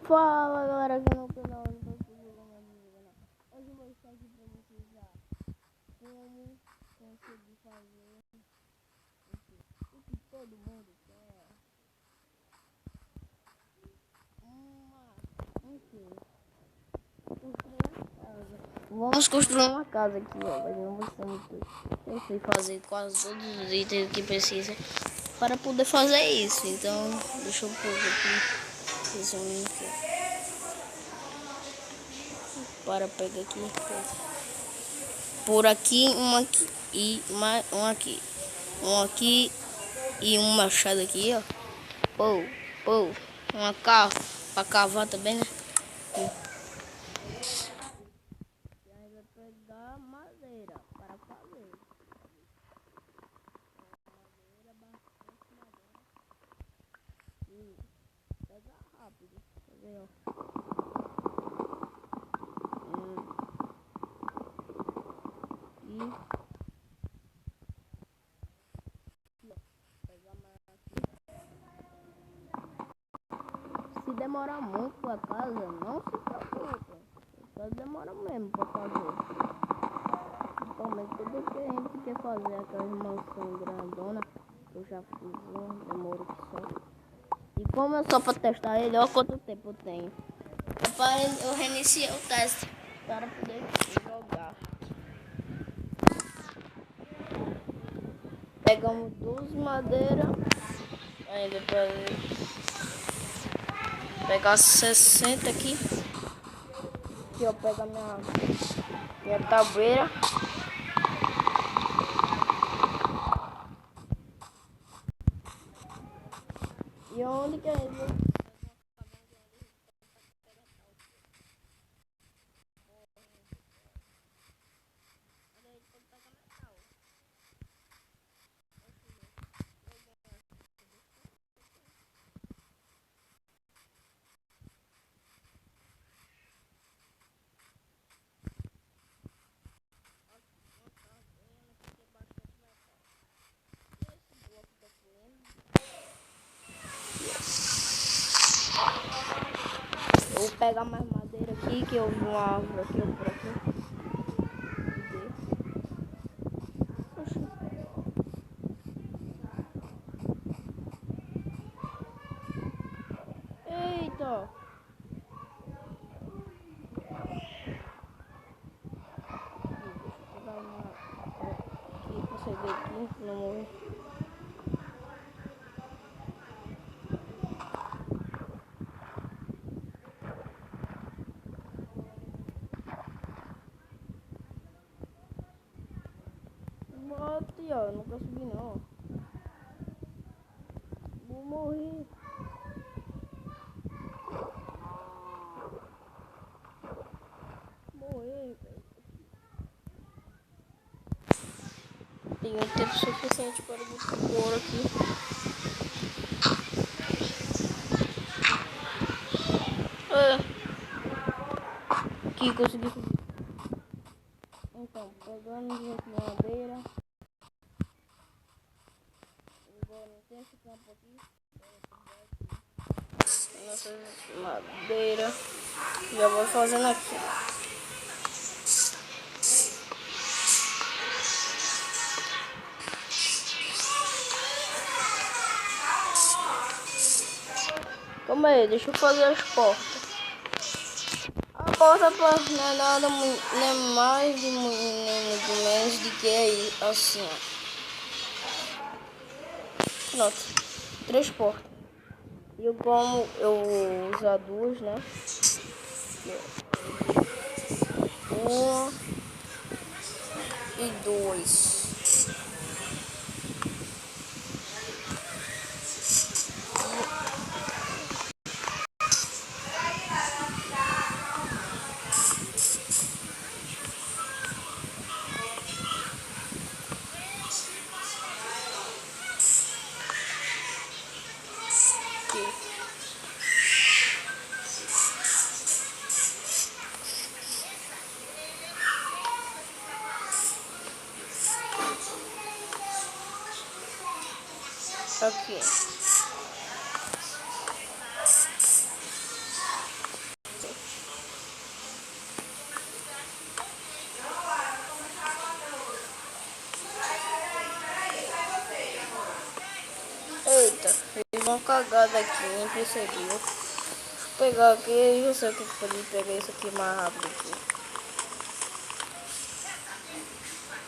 Fala galera aqui no canal, hoje eu vou estar aqui pra vocês como conseguir fazer o que todo mundo quer, construir uma casa. Vamos construir uma casa aqui, ó, mas não vai ser muito. Eu sei fazer quase todos os itens que precisa para poder fazer isso, então deixa eu pôr aqui, resumindo aqui. Para pegar aqui, por aqui, uma aqui e um aqui, um aqui e um machado aqui, ó. Pô, uma carro para cavar também, né? E aí vai pegar madeira para fazer. Madeira, bastante madeira. E pega rápido, fazer, ó. Se demorar muito a casa, não se preocupe. Só demora mesmo para fazer. Principalmente tudo que a gente quer fazer, aquelas mansões grandona, eu já fiz demoro que só. E como é só para testar ele, olha quanto tempo eu tenho. Eu reiniciei o teste para poder jogar. Pegamos 12 madeiras, ainda para pegar 60 aqui. Aqui eu pego a minha tabueira. E onde que é isso? Eu vou pegar mais madeira aqui, que eu vi uma árvore aqui, por aqui. Eita! Deixa eu dar uma aqui pra você ver aqui, não morrer. Bota, ó, não quero subir não. Vou morrer. Morrer, velho. Tenho tempo suficiente para botar couro aqui. Aqui, consegui subir. Então, pegando aqui madeira. Agora nesse campo aqui. Nossa madeira. Já vou fazendo aqui. Calma aí, deixa eu fazer as portas. A porta não é nada, nem mais nem muito menos do que aí, assim, ó. Pronto, 3 portas. E como eu vou usar 2, né? 1 e 2. Aqui. cagada aqui, nem percebi. Vou pegar aqui, eu sei o que pode pegar isso aqui mais rápido aqui.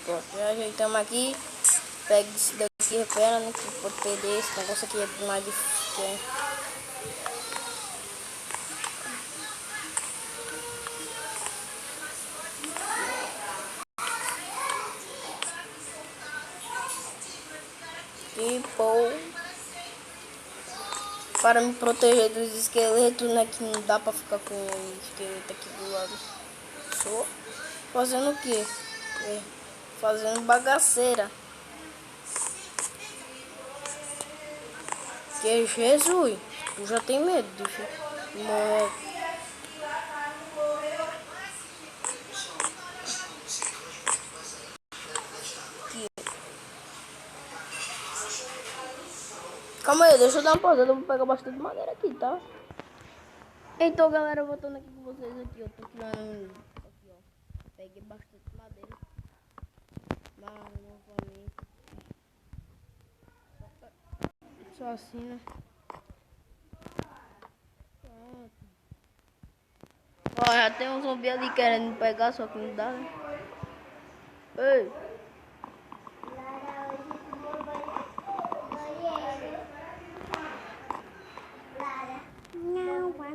Pronto, já ajeitamos aqui. Pega isso daqui, repera, né? Que pode perder esse negócio aqui é mais difícil. Tipo, para me proteger dos esqueletos, né? Que não dá pra ficar com o esqueleto aqui do lado. Só fazendo o quê? Fazendo bagaceira. Que Jesus, tu já tem medo de morrer. Calma aí, deixa eu dar uma pausada, eu vou pegar bastante madeira aqui, tá? Então, galera, voltando aqui com vocês aqui, eu tô tirando aqui, ó. Peguei bastante madeira. Mas novamente. Só assim, né? Pronto. Ó, já tem um zumbi ali querendo me pegar, só que não dá, né? Ei! Não vai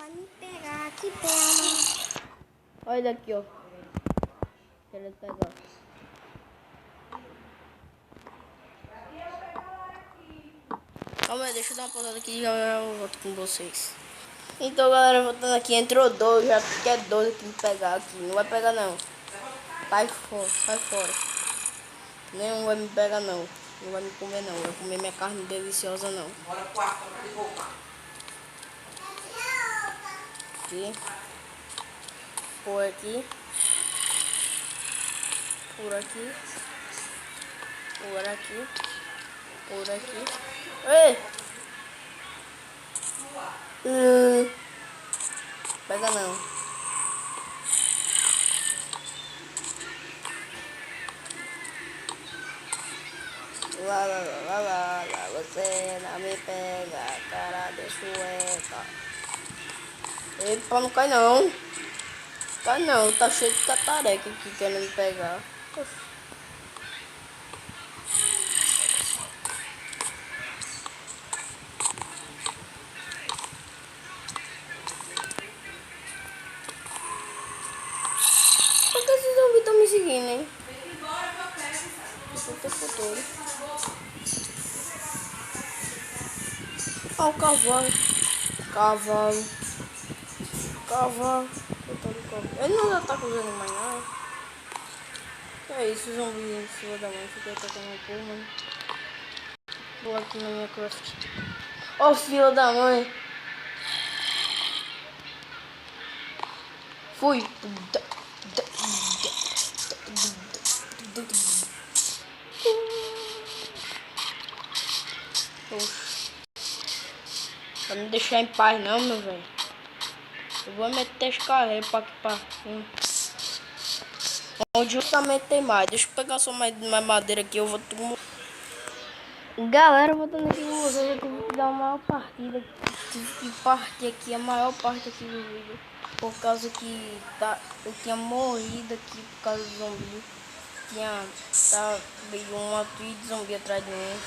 me pegar, que pena. Olha daqui, ó. Querendo pegar. Calma aí, deixa eu dar uma pausada aqui e já eu volto com vocês. Então, galera, voltando aqui, entrou dois, já quer dois aqui me pegar aqui. Não vai pegar não. Sai fora, sai fora. Nenhum vai me pegar não. Não vai me comer não. Vai comer minha carne deliciosa não. Aqui. Por aqui. Por aqui. Por aqui. Por aqui. Ei! Pega não. Lá, você não me pega, cara de sueca. Epa, não cai não. Cai não, tá cheio de catareca aqui querendo me pegar. Por que esses zombies estão me seguindo, hein? O tempo todo. Ó, o cavalo. Cavalo. Cavalo. Ele não ataca os animais, não. Que é isso, zumbi em cima da mãe. Fica atacando o povo, mano. Vou aqui na minha craft. Ó, fila da mãe. Fui. Oxe. Pra me deixar em paz não, meu velho. Eu vou meter os carreiros pra aqui pra onde justamente tem mais. Deixa eu pegar só mais madeira aqui, eu vou tomar. Galera, voltando aqui com vocês, eu vou dar a maior partida. Tive que partir aqui, a maior parte aqui do vídeo. Por causa que eu tinha morrido aqui por causa do zumbi. Veio uma trilha de zumbi atrás de mim.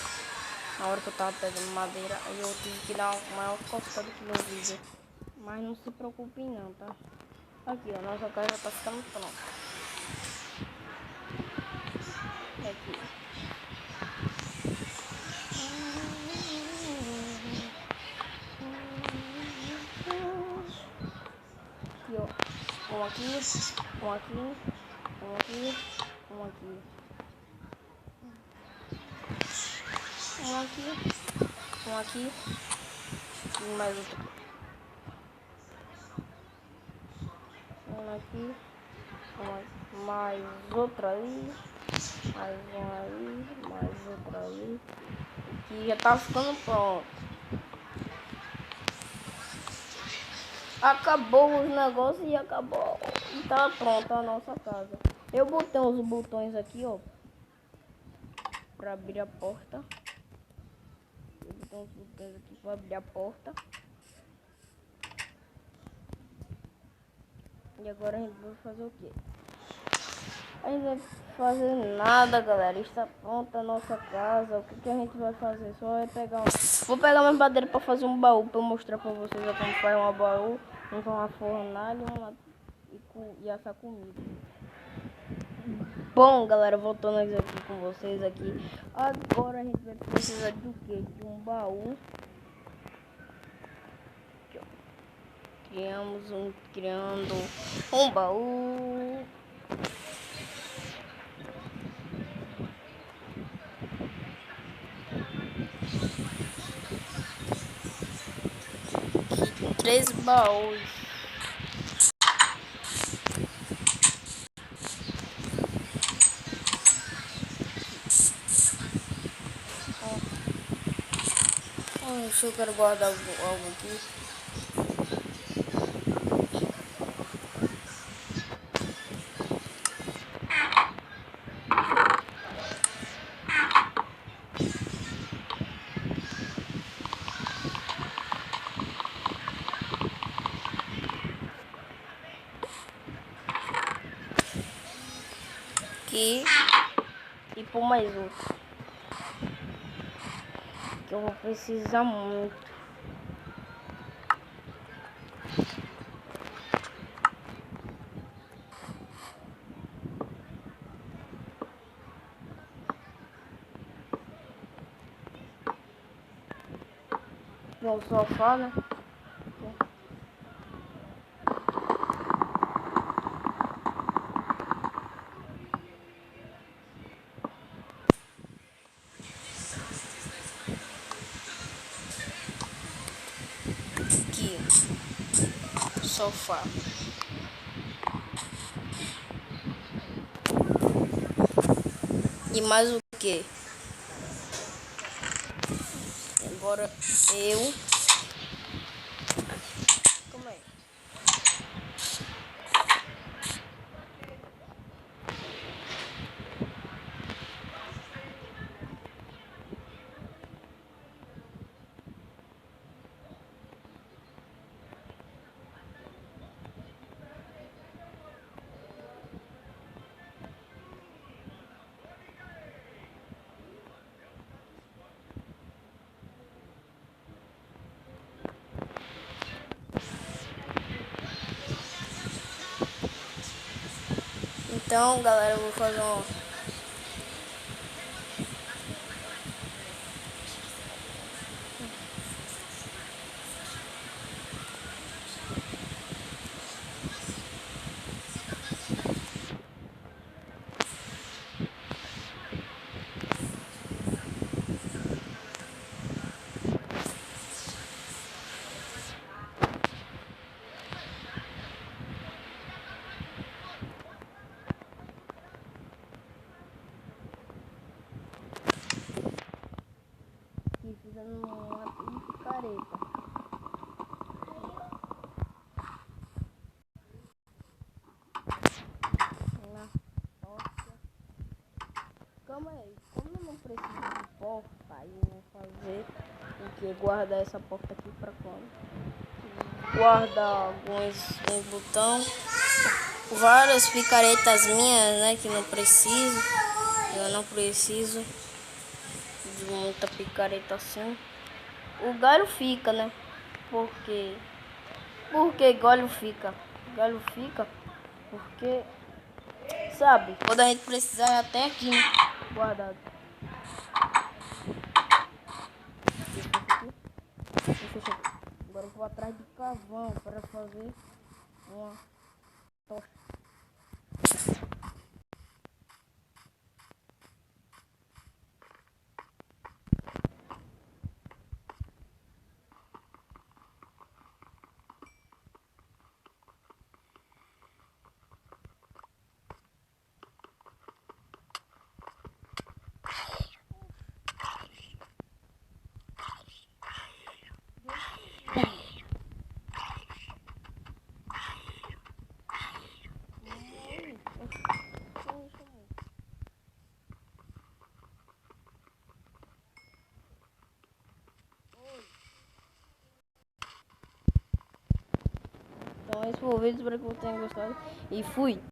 Na hora que eu tava pegando madeira, aí eu tive que dar uma maior cortada aqui no vídeo. Mas não se preocupem não, tá? Aqui, ó, nossa casa já tá ficando pronta. Aqui. Aqui, ó. Um aqui, um aqui, um aqui, um aqui. Um aqui, um aqui e mais outro aqui. Um aqui, mais outra ali, mais um ali, mais outra ali. Aqui já tá ficando pronto. Acabou os negócios e acabou. E tá pronta a nossa casa. Eu botei uns botões aqui, ó, pra abrir a porta. botões aqui para abrir a porta. E agora a gente vai fazer o quê? A gente vai fazer nada, galera. Está pronta a nossa casa. O que a gente vai fazer? Só vai pegar Vou pegar mais madeira para fazer um baú, para mostrar para vocês como faz um baú. Vamos uma fornalha e assar comida. Bom, galera, voltando aqui com vocês aqui. Agora a gente vai precisar do quê? De um baú. Aqui, ó. Criando um baú. Aqui, 3 baús. Se eu quero guardar algo aqui. Aqui. E por mais outro. Que eu vou precisar muito. No sofá, né? Aqui, sofá. E mais o que? Agora eu. Como é? Então, galera, eu vou fazer um. Aqui fazendo uma picareta. Na porta. Calma aí, como eu não preciso de porta, aí eu vou fazer o que? Guardar essa porta aqui pra quando? Guardar alguns botões. Várias picaretas minhas, né? Que não preciso. Eu não preciso de muita picareta assim. O galho fica, né? Porque galho fica? Galho fica porque, sabe, quando a gente precisar até aqui, né? Guardado. Agora eu vou atrás de carvão para fazer uma tocha. Então esse foi o vídeo, espero que você tenha gostado. E fui!